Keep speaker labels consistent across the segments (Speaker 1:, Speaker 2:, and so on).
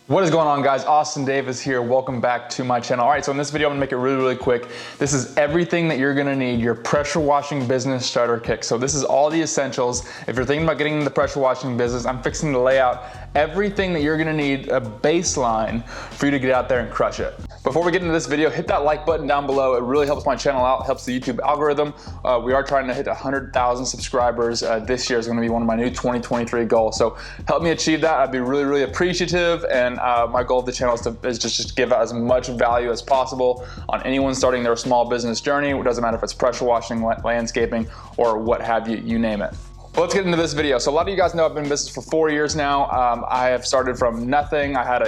Speaker 1: What is going on, guys? Austin Davis here. Welcome back to my channel. All right, so in this video, I'm gonna make it really quick. This is everything that you're gonna need, your pressure washing business starter kit. So this is all the essentials. If you're thinking about getting into the pressure washing business, I'm fixing to lay out everything that you're gonna need, a baseline for you to get out there and crush it. Before we get into this video, hit that like button down below. It really helps my channel out, helps the YouTube algorithm. We are trying to hit 100,000 subscribers. This year is gonna be one of my new 2023 goals. So help me achieve that. I'd be really appreciative. And my goal of the channel is just to give out as much value as possible on anyone starting their small business journey. It doesn't matter if it's pressure washing, landscaping, or what have you, you name it. Well, let's get into this video. So a lot of you guys know I've been in business for 4 years now. I have started from nothing. I had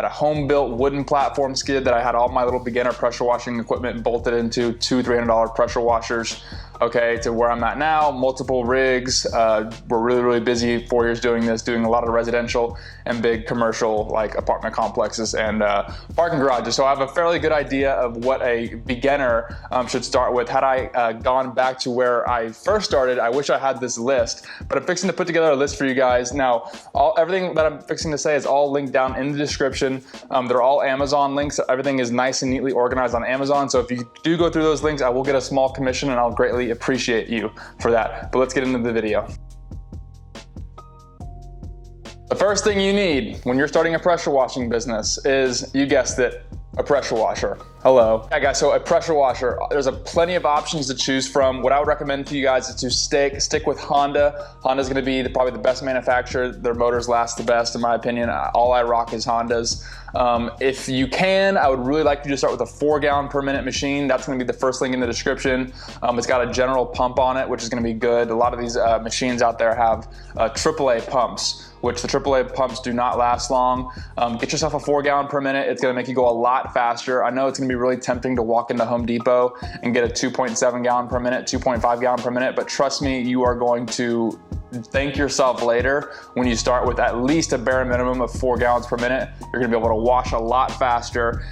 Speaker 1: a home-built wooden platform skid that I had all my little beginner pressure washing equipment bolted into, $200-300 pressure washers. Okay, to where I'm at now, multiple rigs. We're really busy, 4 years doing this, doing a lot of residential and big commercial like apartment complexes and parking garages. So I have a fairly good idea of what a beginner should start with. Had I gone back to where I first started, I wish I had this list, but I'm fixing to put together a list for you guys. Now, everything that I'm fixing to say is all linked down in the description. They're all Amazon links. Everything is nice and neatly organized on Amazon. So if you do go through those links, I will get a small commission and I'll greatly appreciate you for that. But let's get into the video. The first thing you need when you're starting a pressure washing business is, you guessed it, a pressure washer. Hello. Yeah, guys, so a pressure washer, there's plenty of options to choose from. What I would recommend to you guys is to stick with Honda. Honda's gonna be probably the best manufacturer. Their motors last the best, in my opinion. All I rock is Hondas. If you can, I would really like you to start with a 4 gallon per minute machine. That's gonna be the first link in the description. It's got a general pump on it, which is gonna be good. A lot of these machines out there have AAA pumps, which the AAA pumps do not last long. Get yourself a 4 gallon per minute. It's gonna make you go a lot faster. I know it's gonna be really tempting to walk into Home Depot and get a 2.7 gallon per minute, 2.5 gallon per minute, but trust me, you are going to thank yourself later when you start with at least a bare minimum of 4 gallons per minute. You're gonna be able to wash a lot faster.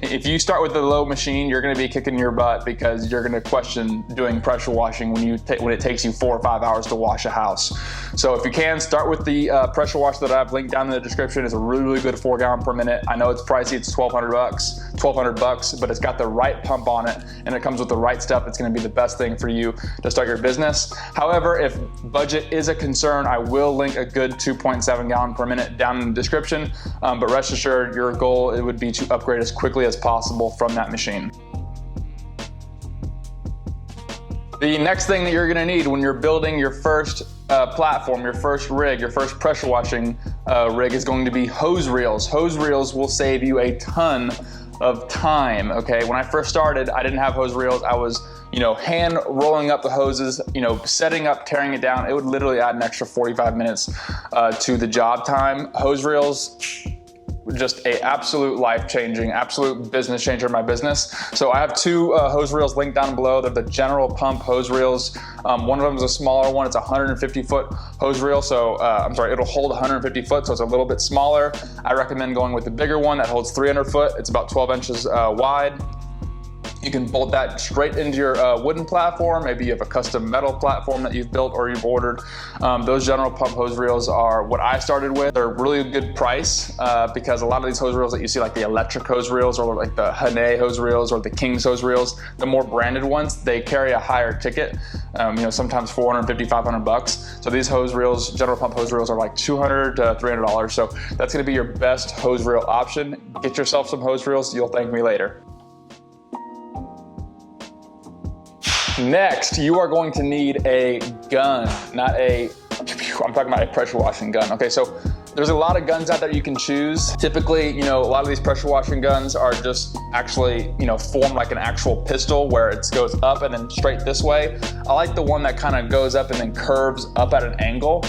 Speaker 1: If you start with the low machine, you're gonna be kicking your butt because you're gonna question doing pressure washing when it takes you 4 or 5 hours to wash a house. So if you can, start with the pressure washer that I've linked down in the description. It's a really good 4 gallon per minute. I know it's pricey, it's $1,200 bucks, but it's got the right pump on it and it comes with the right stuff. It's gonna be the best thing for you to start your business. However, if budget is a concern, I will link a good 2.7 gallon per minute down in the description, but rest assured, your goal it would be to upgrade as quickly as possible from that machine. The next thing that you're gonna need when you're building your first platform, your first rig, your first pressure washing rig is going to be hose reels. Hose reels will save you a ton of time, okay? When I first started, I didn't have hose reels. I was, hand rolling up the hoses, setting up, tearing it down. It would literally add an extra 45 minutes to the job time. Hose reels, just a absolute life-changing, absolute business changer in my business. So I have 2 hose reels linked down below. They're the general pump hose reels. One of them is a smaller one. It's a 150-foot hose reel. So it'll hold 150 foot, so it's a little bit smaller. I recommend going with the bigger one that holds 300 foot. It's about 12 inches wide. You can bolt that straight into your wooden platform. Maybe you have a custom metal platform that you've built or you've ordered. Those general pump hose reels are what I started with. They're really a good price because a lot of these hose reels that you see, like the electric hose reels or like the Hane hose reels or the King's hose reels, the more branded ones, they carry a higher ticket. Sometimes 450, 500 bucks. So these hose reels, general pump hose reels, are like $200 to $300. So that's gonna be your best hose reel option. Get yourself some hose reels, you'll thank me later. Next, you are going to need a gun, I'm talking about a pressure washing gun. Okay, so there's a lot of guns out there you can choose. Typically, a lot of these pressure washing guns are just actually, formed like an actual pistol where it goes up and then straight this way. I like the one that kind of goes up and then curves up at an angle.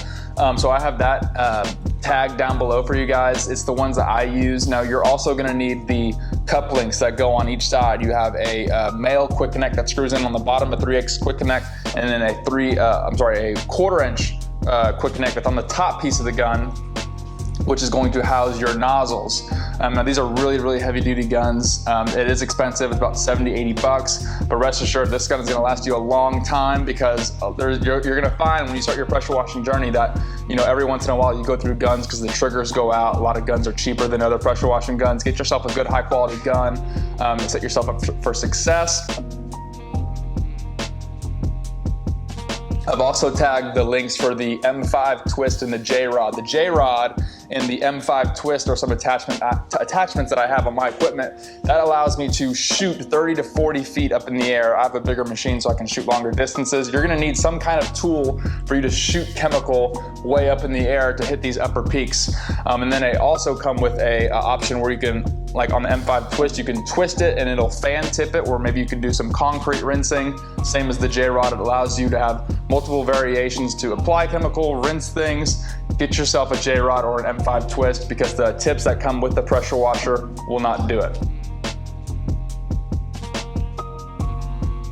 Speaker 1: So I have that tag down below for you guys. It's the ones that I use. Now you're also gonna need the couplings that go on each side. You have a male quick connect that screws in on the bottom, a 3X quick connect, and then a 1/4 inch quick connect that's on the top piece of the gun. which is going to house your nozzles. Now these are really heavy duty guns. It is expensive, it's about 70, 80 bucks, but rest assured this gun is gonna last you a long time, because you're gonna find when you start your pressure washing journey that, you know, every once in a while you go through guns because the triggers go out. A lot of guns are cheaper than other pressure washing guns. Get yourself a good high quality gun, set yourself up for success. I've also tagged the links for the M5 twist and the J-Rod. The J-Rod and the M5 twist are some attachments that I have on my equipment that allows me to shoot 30 to 40 feet up in the air. I have a bigger machine so I can shoot longer distances. You're gonna need some kind of tool for you to shoot chemical way up in the air to hit these upper peaks. And then they also come with a option where you can, like on the M5 twist, you can twist it and it'll fan tip it, or maybe you can do some concrete rinsing. Same as the J-Rod, it allows you to have multiple variations to apply chemical, rinse things. Get yourself a J-Rod or an M5 twist, because the tips that come with the pressure washer will not do it.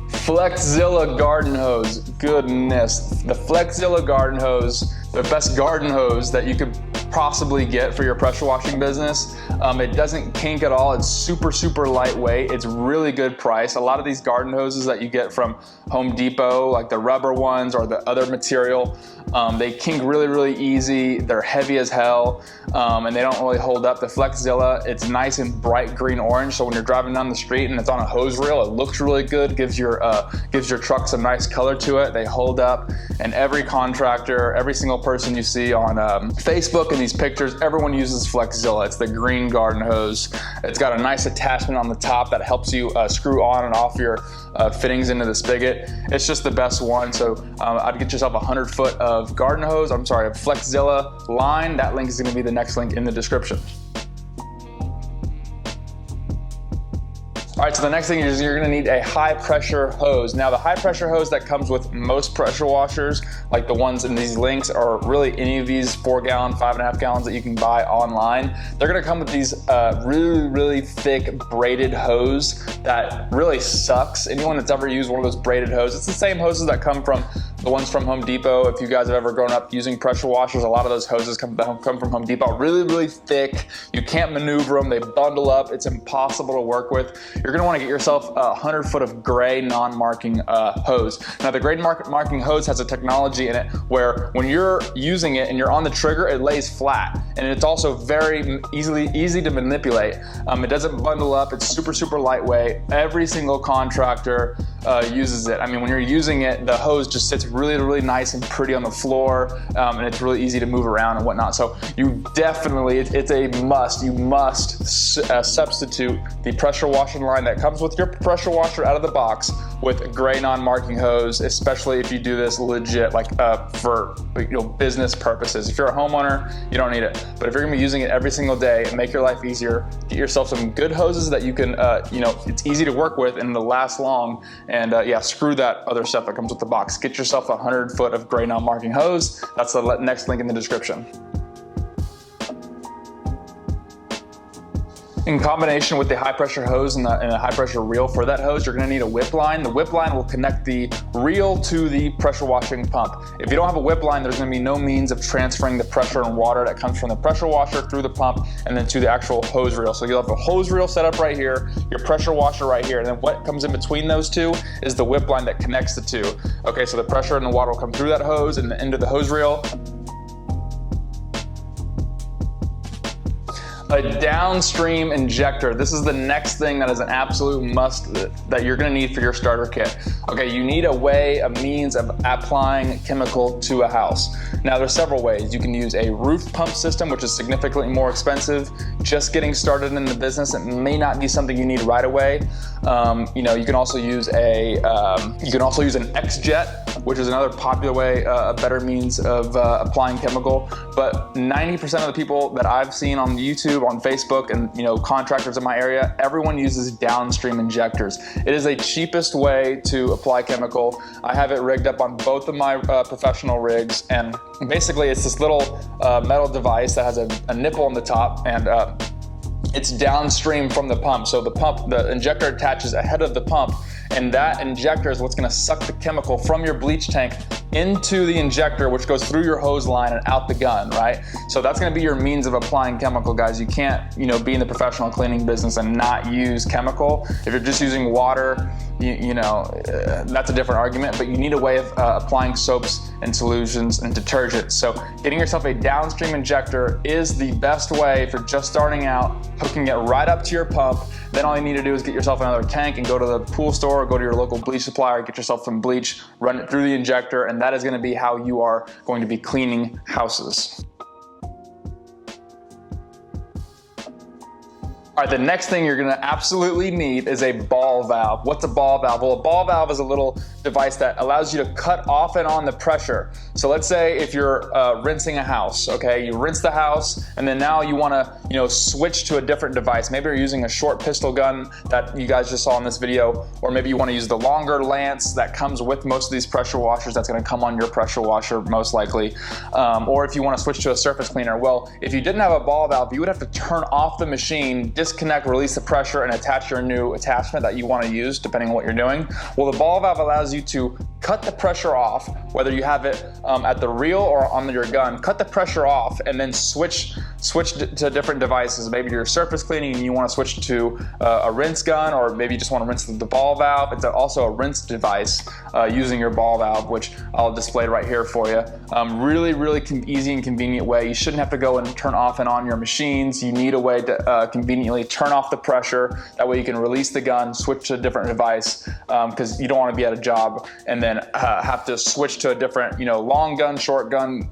Speaker 1: Flexzilla garden hose, goodness. The Flexzilla garden hose, the best garden hose that you could possibly get for your pressure washing business. It doesn't kink at all. It's super lightweight. It's really good price. A lot of these garden hoses that you get from Home Depot, like the rubber ones or the other material, they kink really easy. They're heavy as hell, and they don't really hold up. The Flexzilla, it's nice and bright green orange, so when you're driving down the street and it's on a hose reel, it looks really good, gives your truck some nice color to it. They hold up, and every contractor, every single person you see on Facebook and these pictures, everyone uses Flexzilla. It's the green garden hose. It's got a nice attachment on the top that helps you screw on and off your fittings into the spigot. It's just the best one. So I'd get yourself a 100-foot of garden hose, a Flexzilla line. That link is gonna be the next link in the description. All right, so the next thing is you're gonna need a high pressure hose. Now the high pressure hose that comes with most pressure washers, like the ones in these links, or really any of these 4 gallon, 5.5 gallons that you can buy online, they're gonna come with these really thick braided hose that really sucks. Anyone that's ever used one of those braided hoses, it's the same hoses that come from the ones from Home Depot. If you guys have ever grown up using pressure washers, a lot of those hoses come from Home Depot. Really thick. You can't maneuver them. They bundle up. It's impossible to work with. You're gonna wanna get yourself a 100-foot of gray non-marking hose. Now the gray marking hose has a technology in it where when you're using it and you're on the trigger, it lays flat. And it's also very easy to manipulate. It doesn't bundle up. It's super lightweight. Every single contractor uses it. I mean, when you're using it, the hose just sits really nice and pretty on the floor, and it's really easy to move around and whatnot. So you definitely, it's a must. You must substitute the pressure washing line that comes with your pressure washer out of the box with gray non-marking hose, especially if you do this legit, like for business purposes. If you're a homeowner, you don't need it. But if you're gonna be using it every single day and make your life easier, get yourself some good hoses that you can, it's easy to work with and it'll last long. And yeah, screw that other stuff that comes with the box. Get yourself a 100-foot of gray non-marking hose. That's the next link in the description. In combination with the high pressure hose and a high pressure reel for that hose, you're gonna need a whip line. The whip line will connect the reel to the pressure washing pump. If you don't have a whip line, there's gonna be no means of transferring the pressure and water that comes from the pressure washer through the pump and then to the actual hose reel. So you'll have a hose reel set up right here, your pressure washer right here, and then what comes in between those two is the whip line that connects the two. Okay, so the pressure and the water will come through that hose and into the hose reel. A downstream injector. This is the next thing that is an absolute must that you're gonna need for your starter kit. Okay, you need a means of applying chemical to a house. Now there's several ways. You can use a roof pump system, which is significantly more expensive. Just getting started in the business, it may not be something you need right away. You can also use an X-Jet, which is another popular way, a better means of applying chemical. But 90% of the people that I've seen on YouTube, on Facebook, and contractors in my area, everyone uses downstream injectors. It is the cheapest way to apply chemical. I have it rigged up on both of my professional rigs, and basically it's this little metal device that has a nipple on the top, and it's downstream from the pump. So the injector attaches ahead of the pump, and that injector is what's gonna suck the chemical from your bleach tank into the injector, which goes through your hose line and out the gun, right? So that's gonna be your means of applying chemical, guys. You can't, be in the professional cleaning business and not use chemical. If you're just using water, that's a different argument, but you need a way of applying soaps and solutions and detergents. So getting yourself a downstream injector is the best way if you're just starting out, hooking it right up to your pump. Then all you need to do is get yourself another tank and go to the pool store, or go to your local bleach supplier, get yourself some bleach, run it through the injector, and that is gonna be how you are going to be cleaning houses. All right, the next thing you're gonna absolutely need is a ball valve. What's a ball valve? Well, a ball valve is a little device that allows you to cut off and on the pressure. So let's say if you're rinsing a house, okay? You rinse the house, and then now you wanna switch to a different device. Maybe you're using a short pistol gun that you guys just saw in this video, or maybe you wanna use the longer lance that comes with most of these pressure washers. That's gonna come on your pressure washer, most likely. Or if you wanna switch to a surface cleaner. Well, if you didn't have a ball valve, you would have to turn off the machine, disconnect, release the pressure, and attach your new attachment that you want to use depending on what you're doing. Well, the ball valve allows you to cut the pressure off, whether you have it at the reel or on your gun. Cut the pressure off and then switch to different devices. Maybe you're surface cleaning and you want to switch to a rinse gun, or maybe you just want to rinse the ball valve. It's also a rinse device using your ball valve, which I'll display right here for you. Really easy and convenient way. You shouldn't have to go and turn off and on your machines. You need a way to conveniently turn off the pressure. That way you can release the gun, switch to a different device, because you don't want to be at a job and then have to switch to a different, long gun, short gun.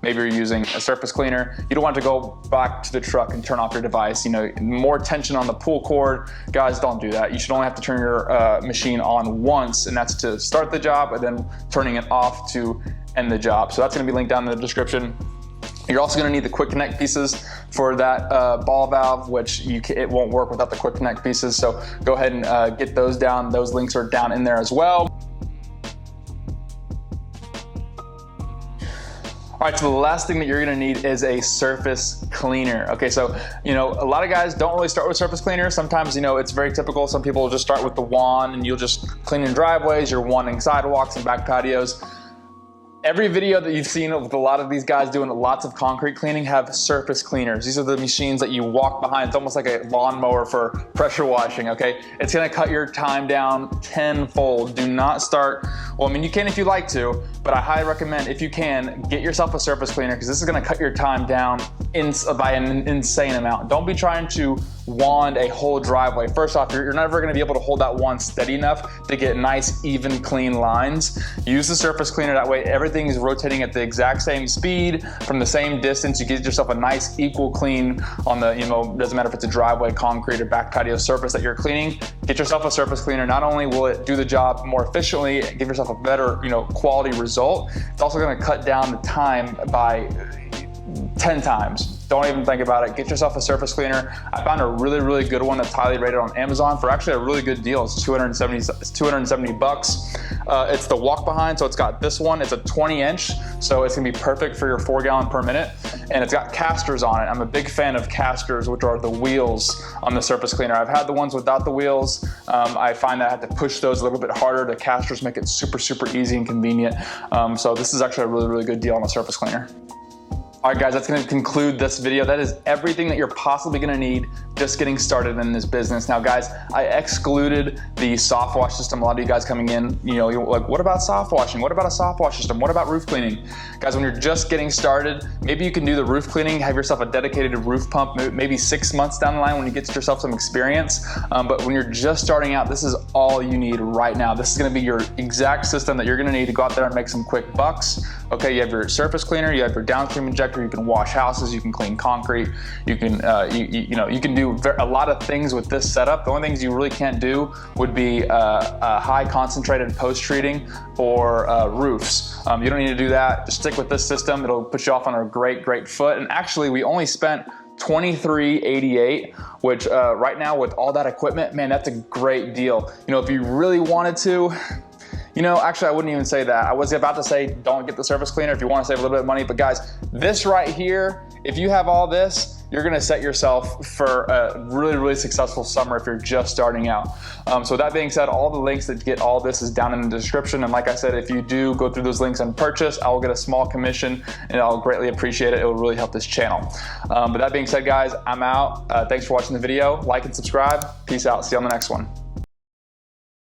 Speaker 1: Maybe you're using a surface cleaner. You don't want to go back to the truck and turn off your device. More tension on the pull cord. Guys, don't do that. You should only have to turn your machine on once, and that's to start the job, and then turning it off to end the job. So that's going to be linked down in the description. You're also going to need the quick connect pieces for that ball valve, which it won't work without the quick connect pieces. So go ahead and get those down. Those links are down in there as well. All right, so the last thing that you're gonna need is a surface cleaner. Okay, so, a lot of guys don't really start with surface cleaner. Sometimes, it's very typical. Some people will just start with the wand and you'll just clean in driveways, you're wanding sidewalks and back patios. Every video that you've seen with a lot of these guys doing lots of concrete cleaning have surface cleaners. These are the machines that you walk behind. It's almost like a lawnmower for pressure washing, okay? It's gonna cut your time down tenfold. Do not start, well, you can if you like to, but I highly recommend, if you can, get yourself a surface cleaner, because this is gonna cut your time down by an insane amount. Don't be trying to wand a whole driveway. First off, you're never gonna be able to hold that wand steady enough to get nice, even, clean lines. Use the surface cleaner, that way everything is rotating at the exact same speed from the same distance. You get yourself a nice, equal clean on the, doesn't matter if it's a driveway, concrete, or back patio surface that you're cleaning. Get yourself a surface cleaner. Not only will it do the job more efficiently, give yourself a better, quality result, it's also gonna cut down the time by 10 times. Don't even think about it. Get yourself a surface cleaner. I found a really good one that's highly rated on Amazon for actually a really good deal. It's 270 bucks. It's the walk behind, so it's got this one. It's a 20-inch, so it's gonna be perfect for your 4 gallon per minute. And it's got casters on it. I'm a big fan of casters, which are the wheels on the surface cleaner. I've had the ones without the wheels. I find that I have to push those a little bit harder. The casters make it super easy and convenient. So this is actually a really good deal on a surface cleaner. All right, guys, that's gonna conclude this video. That is everything that you're possibly gonna need just getting started in this business. Now, guys, I excluded the soft wash system. A lot of you guys coming in, you're like, what about soft washing? What about a soft wash system? What about roof cleaning? Guys, when you're just getting started, maybe you can do the roof cleaning, have yourself a dedicated roof pump, maybe 6 months down the line when you get yourself some experience. But when you're just starting out, this is all you need right now. This is gonna be your exact system that you're gonna need to go out there and make some quick bucks. Okay, you have your surface cleaner, you have your downstream injector, you can wash houses, you can clean concrete, you can you can do a lot of things with this setup. The only things you really can't do would be high concentrated post treating or roofs. You don't need to do that. Just stick with this system. It'll put you off on a great foot. And actually, we only spent $23.88, which right now with all that equipment, man, that's a great deal. If you really wanted to, actually, I wouldn't even say that. I was about to say don't get the surface cleaner if you want to save a little bit of money, but guys, this right here if you have all this, you're gonna set yourself for a really, really successful summer if you're just starting out. So that being said, all the links that get all this is down in the description. And like I said, if you do go through those links and purchase, I will get a small commission and I'll greatly appreciate it. It will really help this channel. But that being said, guys, I'm out. Thanks for watching the video. Like and subscribe. Peace out. See you on the next one.